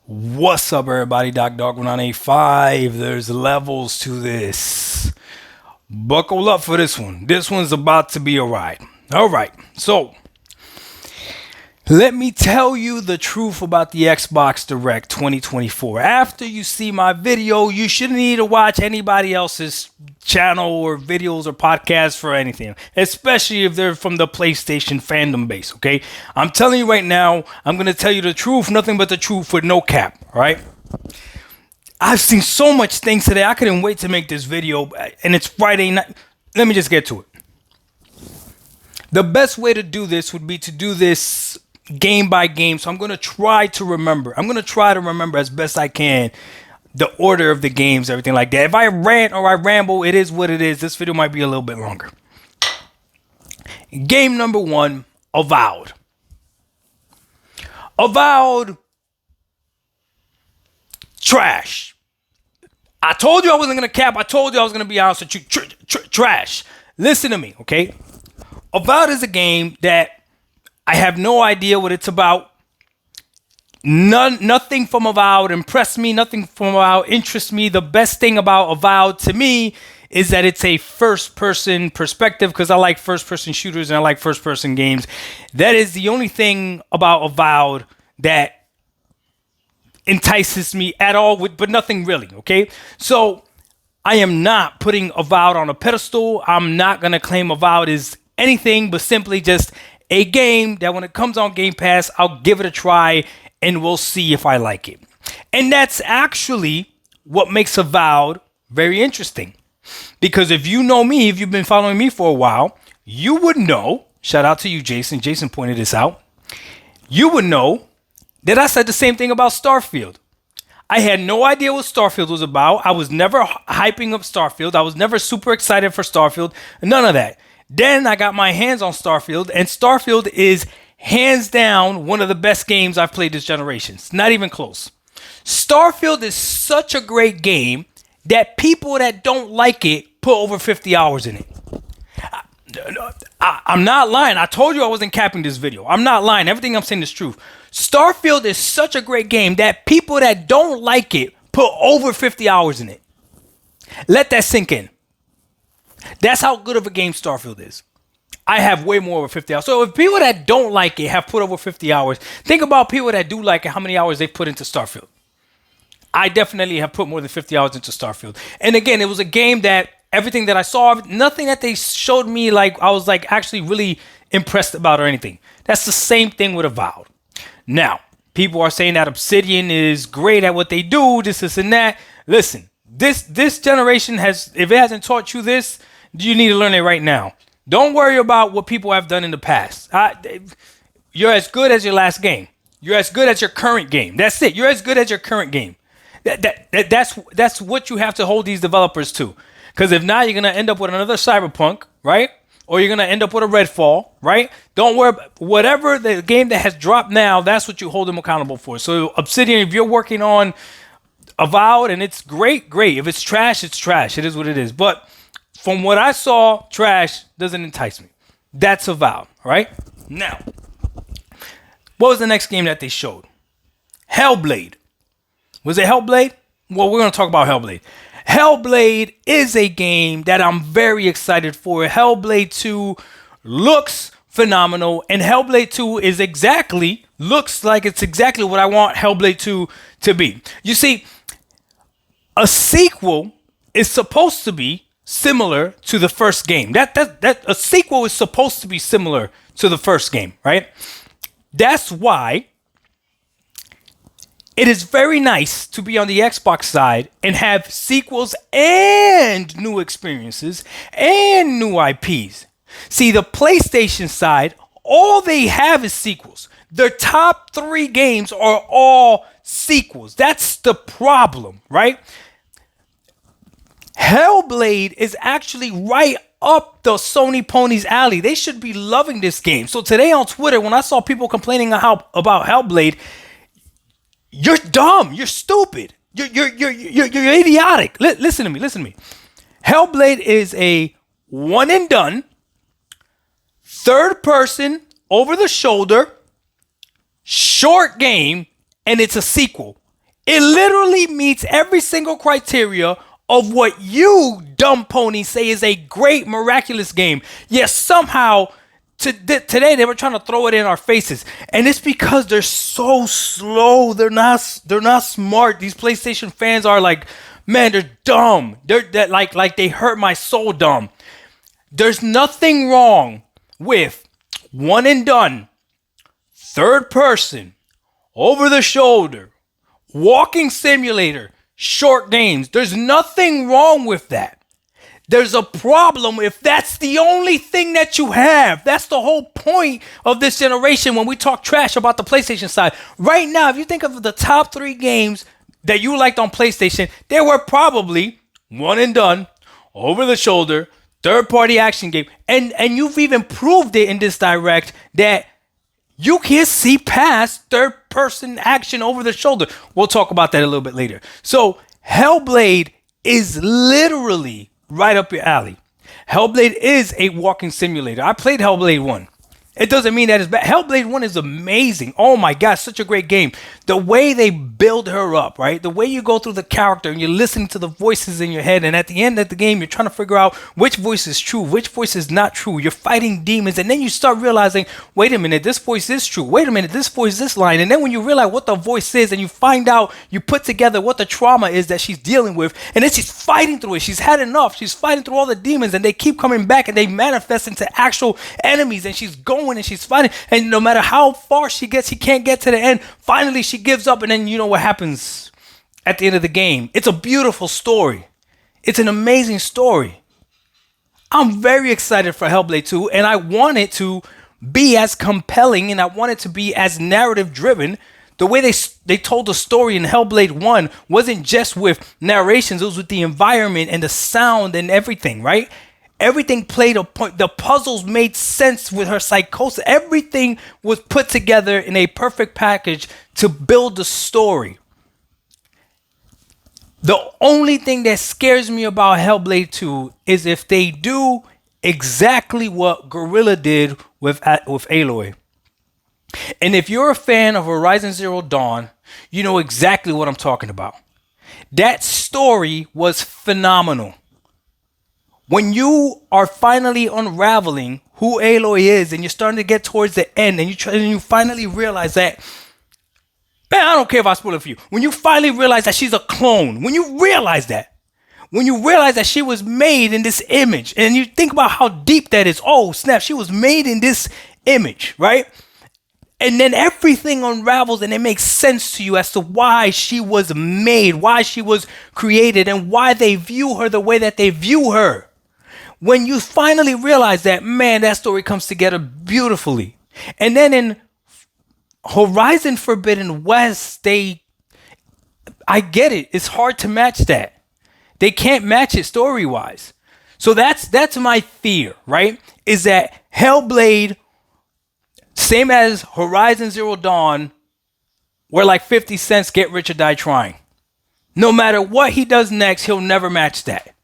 What's up, everybody? Dog1985. There's levels to this. Buckle up for this one. This one's about to be a ride. All right. So, let me tell you the truth about the Xbox Direct 2024. After you see my video, you shouldn't need to watch anybody else's channel or videos or podcasts for anything, especially if they're from the PlayStation fandom base, okay? I'm telling you right now, I'm going to tell you the truth, nothing but the truth with no cap, all right? I've seen so much things today. I couldn't wait to make this video, and it's Friday night. Let me just get to it. The best way to do this would be to do this game by game. So I'm going to try to remember. I'm going to try to remember as best I can the order of the games, everything like that. If I rant or I ramble, it is what it is. This video might be a little bit longer. Game number 1, Avowed. Avowed, trash. I told you I wasn't going to cap. I told you I was going to be honest with you. Trash. Listen to me, okay? Avowed is a game that I have no idea what it's about. Nothing from Avowed impressed me. Nothing from Avowed interests me. The best thing about Avowed to me is that it's a first-person perspective because I like first-person shooters and I like first-person games. That is the only thing about Avowed that entices me at all, but nothing really, okay? So I am not putting Avowed on a pedestal. I'm not going to claim Avowed is anything but simply just a game that when it comes on Game Pass, I'll give it a try and we'll see if I like it. And that's actually what makes Avowed very interesting. Because if you know me, if you've been following me for a while, you would know, shout out to you, Jason. Jason pointed this out. You would know that I said the same thing about Starfield. I had no idea what Starfield was about. I was never hyping up Starfield. I was never super excited for Starfield. None of that. Then I got my hands on Starfield, and Starfield is hands down one of the best games I've played this generation. It's not even close. Starfield is such a great game that people that don't like it put over 50 hours in it. I'm not lying. I told you I wasn't capping this video. I'm not lying. Everything I'm saying is true. Starfield is such a great game that people that don't like it put over 50 hours in it. Let that sink in. That's how good of a game Starfield is. I have way more over 50 hours. So if people that don't like it have put over 50 hours, think about people that do like it, how many hours they put into Starfield. I definitely have put more than 50 hours into Starfield. And again, it was a game that everything that I saw, nothing that they showed me like I was like actually really impressed about or anything. That's the same thing with Avowed. Now, people are saying that Obsidian is great at what they do, this and that. Listen, this generation has, if it hasn't taught you this, you need to learn it right now. Don't worry about what people have done in the past. You're as good as your last game. You're as good as your current game. That's it. You're as good as your current game. That's what you have to hold these developers to. Because if not, you're going to end up with another Cyberpunk, right? Or you're going to end up with a Redfall, right? Don't worry. Whatever the game that has dropped now, that's what you hold them accountable for. So Obsidian, if you're working on Avowed and it's great, great. If it's trash, it's trash. It is what it is. But from what I saw, trash doesn't entice me. That's Avowed, right? Now, what was the next game that they showed? Hellblade. Was it Hellblade? Well, we're going to talk about Hellblade. Hellblade is a game that I'm very excited for. Hellblade 2 looks phenomenal, and Hellblade 2 looks like it's exactly what I want Hellblade 2 to be. You see, a sequel is supposed to be similar to the first game. That a sequel is supposed to be similar to the first game, right? That's why it is very nice to be on the Xbox side and have sequels and new experiences and new IPs. See, the PlayStation side, all they have is sequels. Their top 3 games are all sequels. That's the problem, right? Hellblade is actually right up the Sony Pony's alley. They should be loving this game. So today on Twitter, when I saw people complaining about Hellblade, you're dumb. You're stupid. You're idiotic. Listen to me. Hellblade is a one and done, third person, over the shoulder, short game, and it's a sequel. It literally meets every single criteria of what you, dumb pony, say is a great, miraculous game. Yet somehow, today they were trying to throw it in our faces. And it's because they're so slow. They're not smart. These PlayStation fans are like, man, they're dumb. They're like they hurt my soul dumb. There's nothing wrong with one and done, third person, over the shoulder, walking simulator, short games. There's nothing wrong with that. There's a problem if that's the only thing that you have. That's the whole point of this generation when we talk trash about the PlayStation side. Right now, if you think of the top 3 games that you liked on PlayStation, they were probably one and done, over the shoulder, third-party action game. And you've even proved it in this direct that you can see past third-person action over the shoulder. We'll talk about that a little bit later. So Hellblade is literally right up your alley. Hellblade is a walking simulator. I played Hellblade 1. It doesn't mean that it's bad. Hellblade 1 is amazing. Oh my God, such a great game. The way they build her up, right? The way you go through the character and you're listening to the voices in your head. And at the end of the game, you're trying to figure out which voice is true, which voice is not true. You're fighting demons. And then you start realizing, wait a minute, this voice is true. Wait a minute, this voice is this line. And then when you realize what the voice is and you find out, you put together what the trauma is that she's dealing with. And then she's fighting through it. She's had enough. She's fighting through all the demons and they keep coming back and they manifest into actual enemies. And she's going and she's fighting, and no matter how far she gets, she can't get to the end. Finally, she gives up, and then you know what happens at the end of the game. It's a beautiful story. It's an amazing story. I'm very excited for Hellblade 2, and I want it to be as compelling, and I want it to be as narrative driven. The way they told the story in Hellblade 1 wasn't just with narrations, it was with the environment and the sound and everything, right? Everything played a point. The puzzles made sense with her psychosis. Everything was put together in a perfect package to build the story. The only thing that scares me about Hellblade 2 is if they do exactly what Guerrilla did with Aloy. And if you're a fan of Horizon Zero Dawn, you know exactly what I'm talking about. That story was phenomenal. When you are finally unraveling who Aloy is and you're starting to get towards the end and you finally realize that, man, I don't care if I spoil it for you. When you finally realize that she's a clone, when you realize that she was made in this image and you think about how deep that is, oh snap, she was made in this image, right? And then everything unravels and it makes sense to you as to why she was made, why she was created, and why they view her the way that they view her. When you finally realize that, man, that story comes together beautifully. And then in Horizon Forbidden West, I get it. It's hard to match that. They can't match it story-wise. So that's my fear, right? Is that Hellblade, same as Horizon Zero Dawn, where like 50 Cent's Get Rich or Die Trying. No matter what he does next, he'll never match that.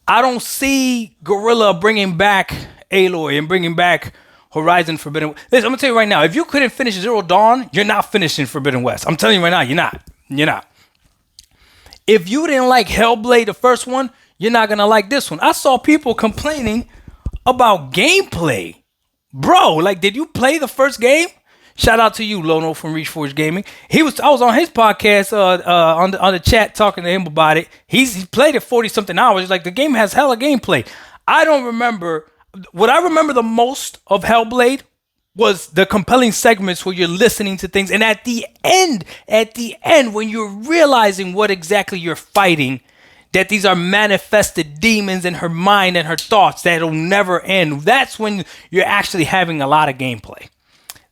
I don't see Guerrilla bringing back Aloy and bringing back Horizon Forbidden West. Listen, I'm going to tell you right now, if you couldn't finish Zero Dawn, you're not finishing Forbidden West. I'm telling you right now, you're not. You're not. If you didn't like Hellblade, the first one, you're not going to like this one. I saw people complaining about gameplay. Bro, like, did you play the first game? Shout out to you, Lono from Reachforge Gaming. I was on his podcast on the chat talking to him about it. He played it 40-something hours. He's like, the game has hella gameplay. I don't remember. What I remember the most of Hellblade was the compelling segments where you're listening to things. And at the end, when you're realizing what exactly you're fighting, that these are manifested demons in her mind and her thoughts that'll never end. That's when you're actually having a lot of gameplay.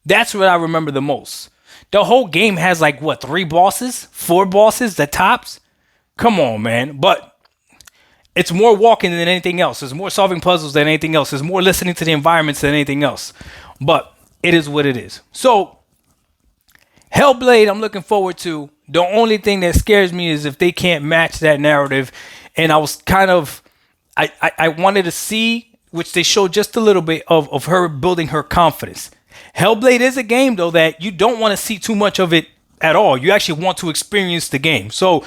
That's what I remember the most. The whole game has like, what, 4 bosses, the tops? Come on, man. But it's more walking than anything else. There's more solving puzzles than anything else. There's more listening to the environments than anything else. But it is what it is. So, Hellblade, I'm looking forward to. The only thing that scares me is if they can't match that narrative. And I was kind of, I wanted to see, which they showed just a little bit of her building her confidence. Hellblade is a game, though, that you don't want to see too much of it at all. You actually want to experience the game. So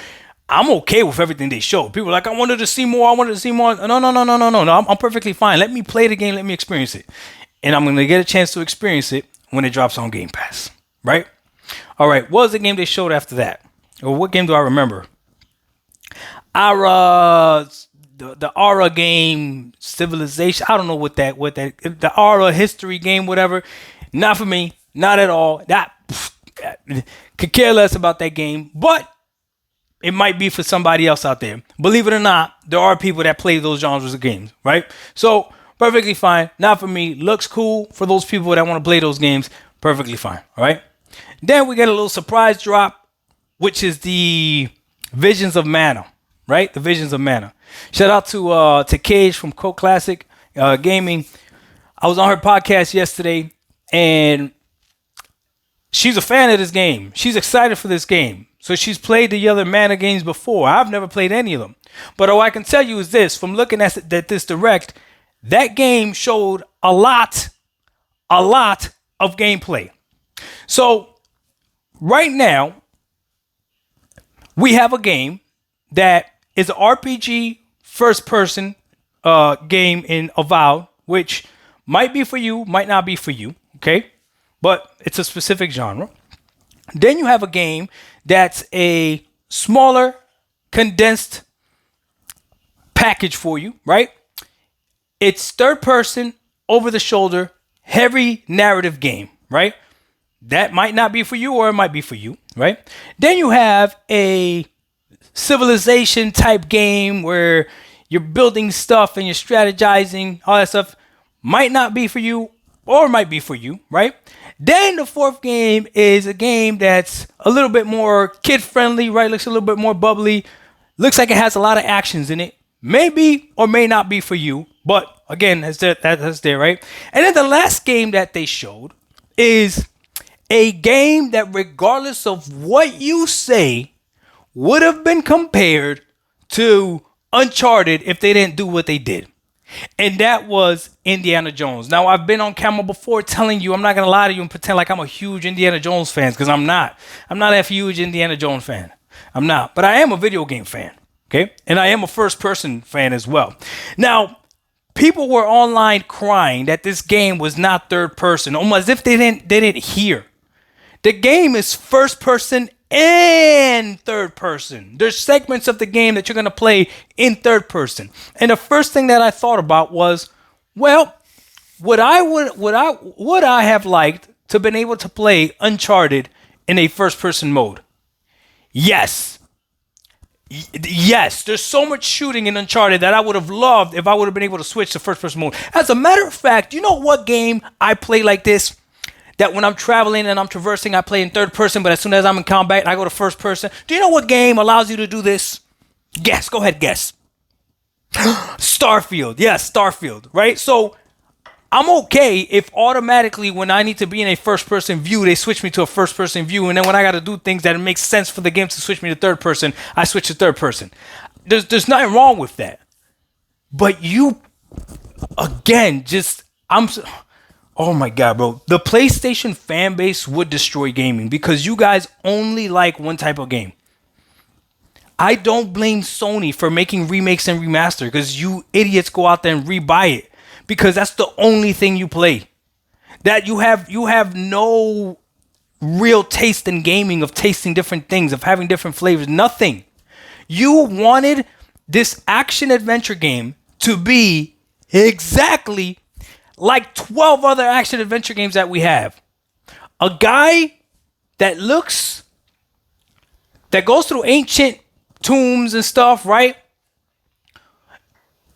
I'm okay with everything they showed. People are like, I wanted to see more. I wanted to see more. No. I'm perfectly fine. Let me play the game. Let me experience it. And I'm going to get a chance to experience it when it drops on Game Pass. Right? All right. What was the game they showed after that? Or what game do I remember? The Aura game, Civilization. I don't know the Aura history game, whatever. Not for me. Not at all. Could care less about that game. But it might be for somebody else out there. Believe it or not, there are people that play those genres of games, right? So, perfectly fine. Not for me. Looks cool for those people that want to play those games. Perfectly fine, all right? Then we get a little surprise drop, which is the Visions of Mana, right? The Visions of Mana. Shout out to Cage from Code Classic Gaming. I was on her podcast yesterday, and she's a fan of this game. She's excited for this game. So she's played the other Mana games before. I've never played any of them. But all I can tell you is this. From looking at this direct, that game showed a lot of gameplay. So right now, we have a game that is an RPG first-person game in Avowed, which might be for you, might not be for you, okay? But it's a specific genre. Then you have a game that's a smaller, condensed package for you, right? It's third-person, over-the-shoulder, heavy narrative game, right? That might not be for you, or it might be for you, right? Then you have a Civilization type game where you're building stuff and you're strategizing, all that stuff. Might not be for you, or might be for you, right? Then the fourth game is a game that's a little bit more kid-friendly, right? Looks a little bit more bubbly. Looks like it has a lot of actions in it. Maybe or may not be for you, but again, that's there, right? And then the last game that they showed is a game that, regardless of what you say, would have been compared to Uncharted if they didn't do what they did. And that was Indiana Jones. Now, I've been on camera before telling you, I'm not going to lie to you and pretend like I'm a huge Indiana Jones fan, because I'm not. I'm not a huge Indiana Jones fan. I'm not. But I am a video game fan. Okay? And I am a first-person fan as well. Now, people were online crying that this game was not third-person, almost as if they didn't hear. The game is first-person and third person. There's segments of the game that you're going to play in third person. And the first thing that I thought about was, well, would I have liked to been able to play Uncharted in a first person mode? Yes. Yes, there's so much shooting in Uncharted that I would have loved if I would have been able to switch to first person mode. As a matter of fact, you know what game I play like this? That when I'm traveling and I'm traversing, I play in third person, but as soon as I'm in combat, I go to first person. Do you know what game allows you to do this? Guess. Go ahead, guess. Starfield. Yes, Starfield, right? So I'm okay if automatically when I need to be in a first person view, they switch me to a first person view. And then when I got to do things that it makes sense for the game to switch me to third person, I switch to third person. There's nothing wrong with that. But you, again, oh my God, bro. The PlayStation fan base would destroy gaming because you guys only like one type of game. I don't blame Sony for making remakes and remaster because you idiots go out there and rebuy it because that's the only thing you play. That you have no real taste in gaming, of tasting different things, of having different flavors. Nothing. You wanted this action adventure game to be exactly like 12 other action adventure games that we have. A guy that goes through ancient tombs and stuff, right?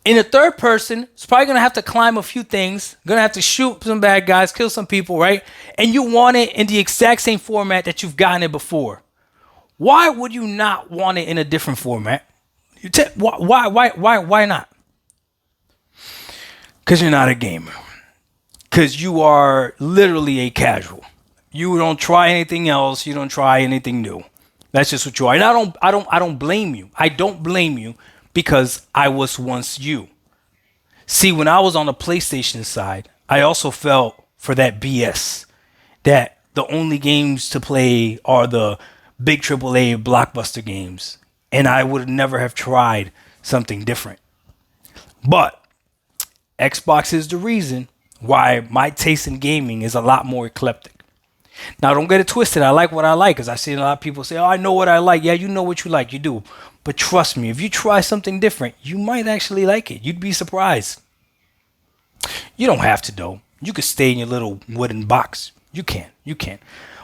In the third person, it's probably going to have to climb a few things, going to have to shoot some bad guys, kill some people, right? And you want it in the exact same format that you've gotten it before. Why would you not want it in a different format? Why not? Because you're not a gamer. Because you are literally a casual. You don't try anything else. You don't try anything new. That's just what you are. And I don't blame you. I don't blame you because I was once you. See, when I was on the PlayStation side, I also felt for that BS. That the only games to play are the big AAA blockbuster games, and I would never have tried something different. But Xbox is the reason why my taste in gaming is a lot more eclectic. Now, don't get it twisted. I like what I like, because I've seen a lot of people say, oh, I know what I like. Yeah, you know what you like. You do. But trust me, if you try something different, you might actually like it. You'd be surprised. You don't have to, though. You could stay in your little wooden box. You can. You can.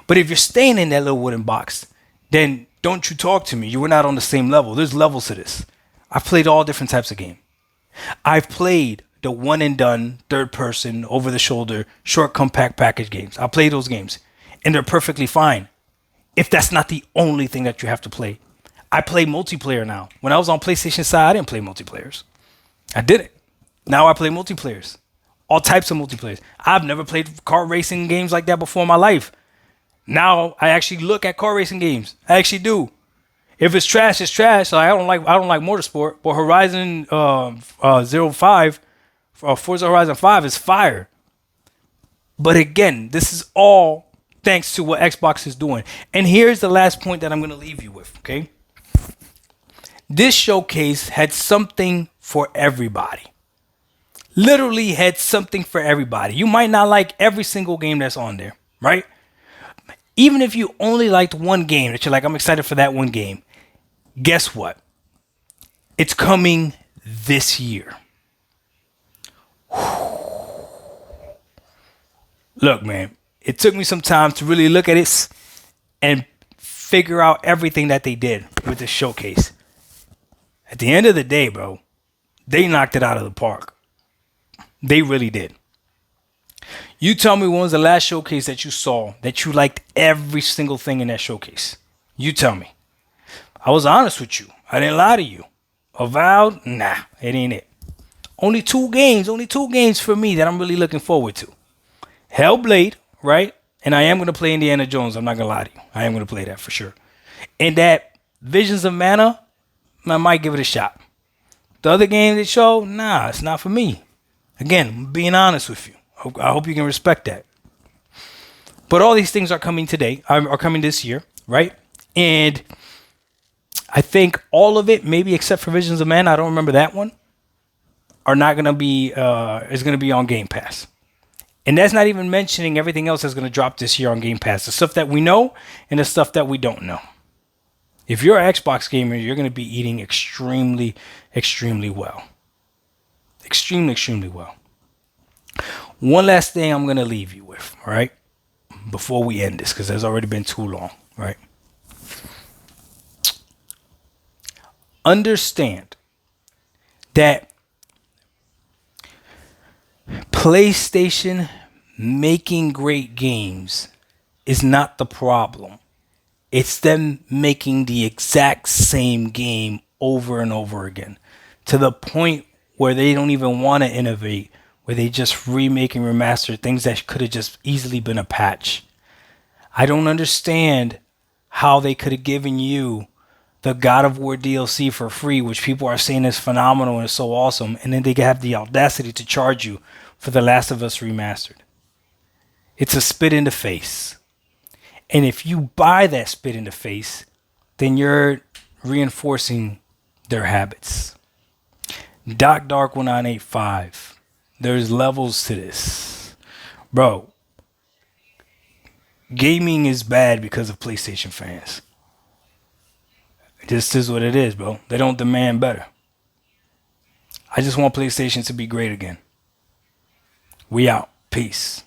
But if you're staying in that little wooden box, then don't you talk to me. You were not on the same level. There's levels to this. I've played all different types of game. I've played the one and done, third person, over the shoulder, short compact package games. I play those games, and they're perfectly fine if that's not the only thing that you have to play. I play multiplayer now. When I was on PlayStation side, I didn't play multiplayers. I didn't. Now I play multiplayers. All types of multiplayers. I've never played car racing games like that before in my life. Now I actually look at car racing games. I actually do. If it's trash, it's trash. Like, I don't like motorsport. But Horizon 05, Forza Horizon 5 is fire. But again, this is all thanks to what Xbox is doing. And here's the last point that I'm going to leave you with, okay? This showcase had something for everybody. Literally had something for everybody. You might not like every single game that's on there, right? Even if you only liked one game that you're like, I'm excited for that one game. Guess what? It's coming this year. Look, man, it took me some time to really look at it and figure out everything that they did with this showcase. At the end of the day, bro, they knocked it out of the park. They really did. You tell me when was the last showcase that you saw that you liked every single thing in that showcase? You tell me. I was honest with you. I didn't lie to you. Avowed? Nah, it ain't it. Only two games for me that I'm really looking forward to. Hellblade, right? And I am going to play Indiana Jones. I'm not going to lie to you. I am going to play that for sure. And that Visions of Mana, I might give it a shot. The other game they show, nah, it's not for me. Again, being honest with you. I hope you can respect that. But all these things are coming today, are coming this year, right? And I think all of it, maybe except for Visions of Man, I don't remember that one, are not going to be, is going to be on Game Pass. And that's not even mentioning everything else that's going to drop this year on Game Pass. The stuff that we know and the stuff that we don't know. If you're an Xbox gamer, you're going to be eating extremely, extremely well. Extremely, extremely well. One last thing I'm going to leave you with, all right? Before we end this, because it's already been too long, right? Understand that PlayStation making great games is not the problem. It's them making the exact same game over and over again to the point where they don't even want to innovate, where they just remake and remaster things that could have just easily been a patch. I don't understand how they could have given you the God of War DLC for free, which people are saying is phenomenal and is so awesome, and then they have the audacity to charge you for The Last of Us Remastered. It's a spit in the face. And if you buy that spit in the face, then you're reinforcing their habits. Dark 1985. There's levels to this. Bro, gaming is bad because of PlayStation fans. This is what it is, bro. They don't demand better. I just want PlayStation to be great again. We out. Peace.